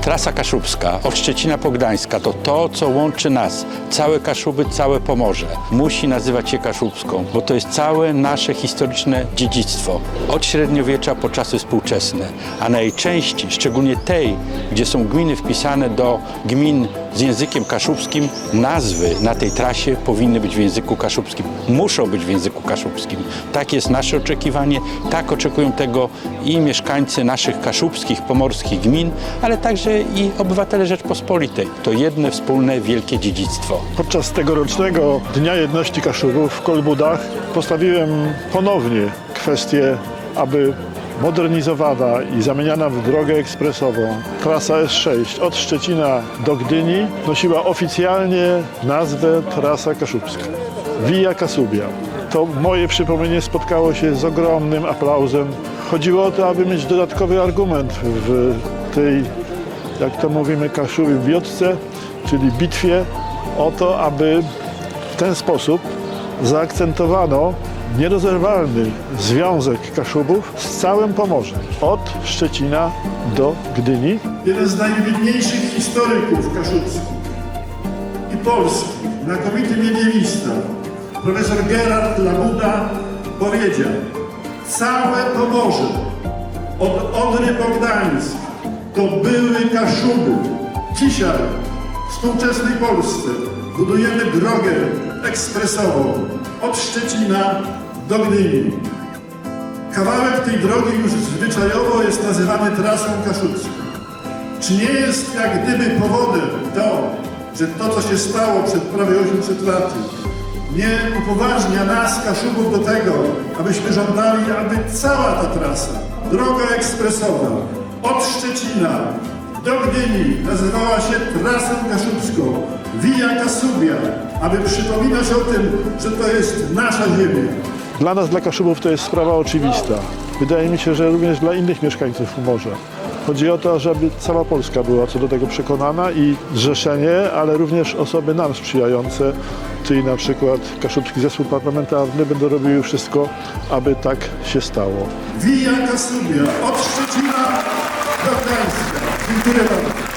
Trasa Kaszubska od Szczecina po Gdańska to to, co łączy nas, całe Kaszuby, całe Pomorze. Musi nazywać się Kaszubską, bo to jest całe nasze historyczne dziedzictwo. Od średniowiecza po czasy współczesne, a na jej części, szczególnie tej, gdzie są gminy wpisane do gmin z językiem kaszubskim, nazwy na tej trasie powinny być w języku kaszubskim. Muszą być w języku kaszubskim. Tak jest nasze oczekiwanie, tak oczekują tego i mieszkańcy naszych kaszubskich, pomorskich gmin, ale także i obywatele Rzeczpospolitej. To jedno wspólne, wielkie dziedzictwo. Podczas tegorocznego Dnia Jedności Kaszubów w Kolbudach postawiłem ponownie kwestię, aby modernizowana i zamieniana w drogę ekspresową trasa S6 od Szczecina do Gdyni nosiła oficjalnie nazwę Trasa Kaszubska. Via Kasubia. To moje przypomnienie spotkało się z ogromnym aplauzem. Chodziło o to, aby mieć dodatkowy argument w tej, jak to mówimy, Kaszubie wiotce, czyli bitwie, o to, aby w ten sposób zaakcentowano nierozerwalny związek Kaszubów z całym Pomorzem, od Szczecina do Gdyni. Jeden z najwybitniejszych historyków kaszubskich i polskich, znakomity mediewista, profesor Gerard Labuda powiedział: całe Pomorze, od Odry po Gdańsk, to były Kaszuby. Dzisiaj w współczesnej Polsce budujemy drogę ekspresową od Szczecina do Gdyni. Kawałek tej drogi już zwyczajowo jest nazywany trasą kaszubską. Czy nie jest jak gdyby powodem to, że to, co się stało przed prawie 800 laty, nie upoważnia nas, Kaszubów, do tego, abyśmy żądali, aby cała ta trasa, droga ekspresowa od Szczecina do Gdyni nazywała się trasą kaszubską, Via Kasubia, aby przypominać o tym, że to jest nasza ziemia. Dla nas, dla Kaszubów, to jest sprawa oczywista. Wydaje mi się, że również dla innych mieszkańców Pomorza. Chodzi o to, żeby cała Polska była co do tego przekonana i zrzeszenie, ale również osoby nam sprzyjające, czyli na przykład Kaszubski Zespół Parlamentarny, będą robiły wszystko, aby tak się stało. Via Kasubia od Szczecina do Gdańska. Dziękuję bardzo.